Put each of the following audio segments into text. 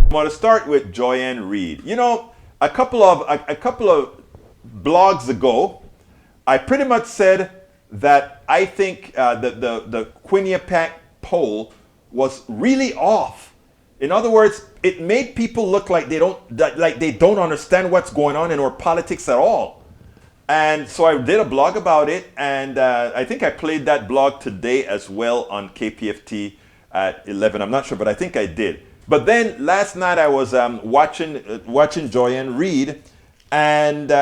I want to start with Joyanne Reid. You know, a couple of blogs ago, I pretty much said that I think the Quinnipiac poll was really off. In other words, it made people look like they don't understand what's going on in our politics at all. And so I did a blog about it, and I think I played that blog today as well on KPFT at 11. I'm not sure, but I think I did. But then last night I was watching Joyanne Reid, and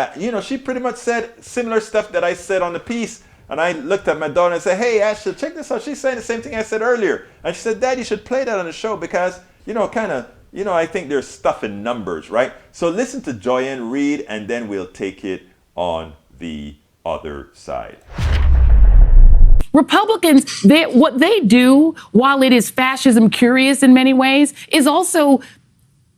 she pretty much said similar stuff that I said on the piece. And I looked at my daughter and said, "Hey, Ashley, check this out." She's saying the same thing I said earlier. And she said, "Dad, you should play that on the show because, I think there's stuff in numbers, right?" So listen to Joyanne Reid, and then we'll take it on the other side. Republicans, what they do, while it is fascism curious in many ways, is also,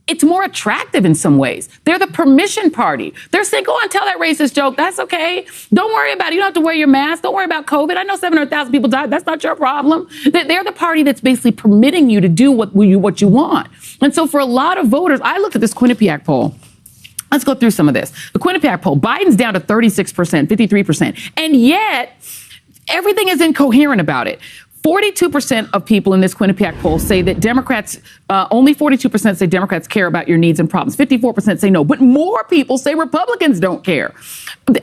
it's more attractive in some ways. They're the permission party. They're saying, go on, tell that racist joke. That's okay. Don't worry about it. You don't have to wear your mask. Don't worry about COVID. I know 700,000 people died. That's not your problem. They're the party that's basically permitting you to do what you want. And so for a lot of voters, I looked at this Quinnipiac poll. Let's go through some of this. The Quinnipiac poll, Biden's down to 36%, 53%. And yet, everything is incoherent about it. 42% of people in this Quinnipiac poll say that Democrats, only 42% say Democrats care about your needs and problems. 54% say no, but more people say Republicans don't care.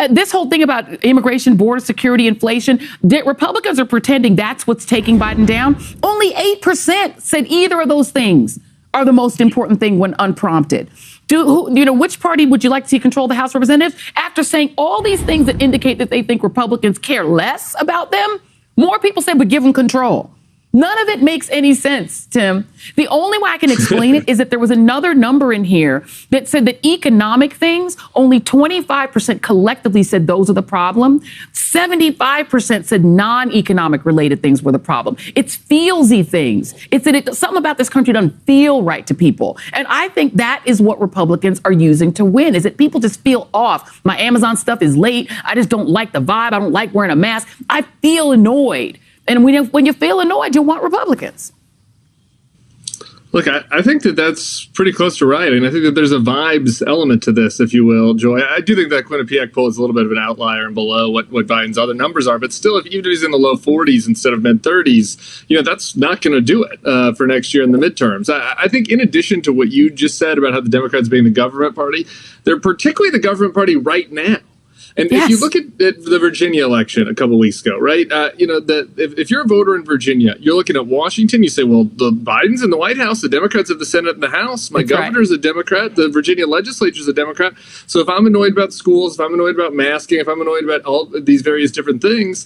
This whole thing about immigration, border security, inflation, Republicans are pretending that's what's taking Biden down. Only 8% said either of those things are the most important thing when unprompted. Which party would you like to see control the House of Representatives? After saying all these things that indicate that they think Republicans care less about them, more people say, but give them control. None of it makes any sense, Tim. The only way I can explain it is that there was another number in here that said that economic things, only 25% collectively said those are the problem. 75% said non-economic related things were the problem. It's feelsy things. It's that something about this country doesn't feel right to people. And I think that is what Republicans are using to win, is that people just feel off. My Amazon stuff is late. I just don't like the vibe. I don't like wearing a mask. I feel annoyed. And when you feel annoyed, you want Republicans. Look, I think that's pretty close to right. And I think that there's a vibes element to this, if you will, Joy. I do think that Quinnipiac poll is a little bit of an outlier and below what Biden's other numbers are. But still, even if he's in the low 40s instead of mid 30s, that's not going to do it for next year in the midterms. I think in addition to what you just said about how the Democrats being the government party, they're particularly the government party right now. And yes. If you look at the Virginia election a couple of weeks ago, right, if you're a voter in Virginia, you're looking at Washington, you say, well, the Biden's in the White House, the Democrats have the Senate and the House. My governor's a Democrat. The Virginia legislature's a Democrat. So if I'm annoyed about schools, if I'm annoyed about masking, if I'm annoyed about all these various different things,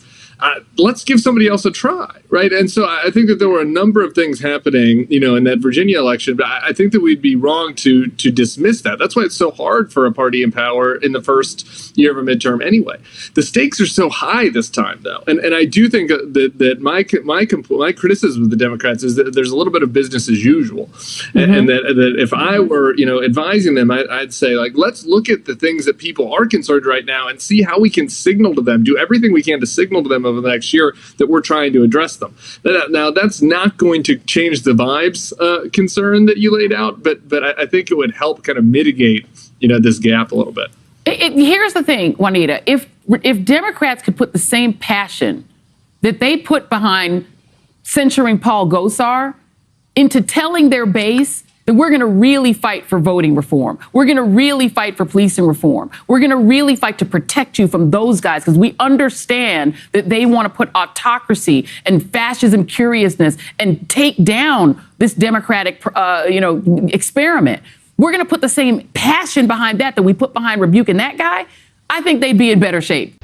let's give somebody else a try, right? And so I think that there were a number of things happening, in that Virginia election, but I think that we'd be wrong to dismiss that. That's why it's so hard for a party in power in the first year of a midterm anyway. The stakes are so high this time, though. And I do think that my criticism of the Democrats is that there's a little bit of business as usual. Mm-hmm. And that if I were, advising them, I'd say, let's look at the things that people are concerned right now and see how we can signal to them, do everything we can to signal to them over the next year that we're trying to address them. Now, that's not going to change the vibes concern that you laid out, but I think it would help kind of mitigate, this gap a little bit. Here's the thing, Juanita. If Democrats could put the same passion that they put behind censuring Paul Gosar into telling their base that we're going to really fight for voting reform. We're going to really fight for policing reform. We're going to really fight to protect you from those guys because we understand that they want to put autocracy and fascism curiousness and take down this democratic, experiment. We're going to put the same passion behind that we put behind rebuking that guy. I think they'd be in better shape.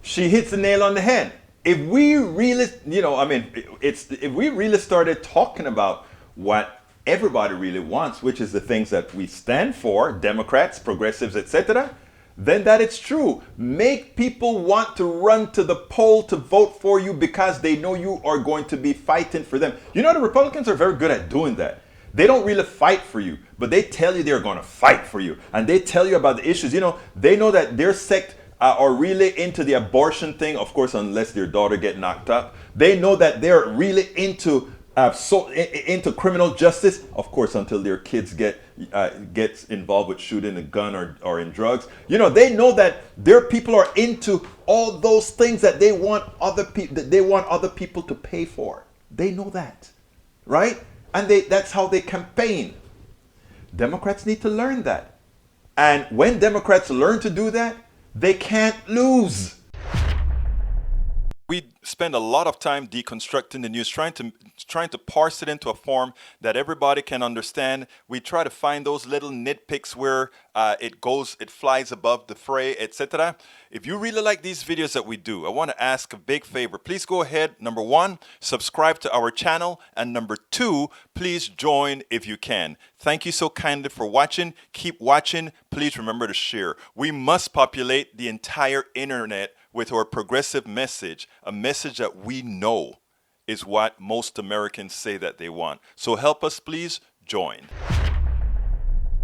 She hits the nail on the head. If we really, if we really started talking about what everybody really wants, which is the things that we stand for, Democrats, progressives, etc., then that it's true. Make people want to run to the poll to vote for you because they know you are going to be fighting for them. The Republicans are very good at doing that. They don't really fight for you, but they tell you they're going to fight for you. And they tell you about the issues. They know that their sect are really into the abortion thing, of course, unless their daughter get knocked up. They know that they're really into into criminal justice, of course, until their kids gets involved with shooting a gun or in drugs. You know, they know that their people are into all those things that they want other people to pay for. They know that, right? And that's how they campaign. Democrats need to learn that. And when Democrats learn to do that, they can't lose. We spend a lot of time deconstructing the news, trying to parse it into a form that everybody can understand. We try to find those little nitpicks where it flies above the fray, etc. If you really like these videos that we do, I want to ask a big favor. Please go ahead, number one, subscribe to our channel, and number two, please join if you can. Thank you so kindly for watching. Keep watching. Please remember to share. We must populate the entire internet with our progressive message, a message that we know is what most Americans say that they want. So help us, please join.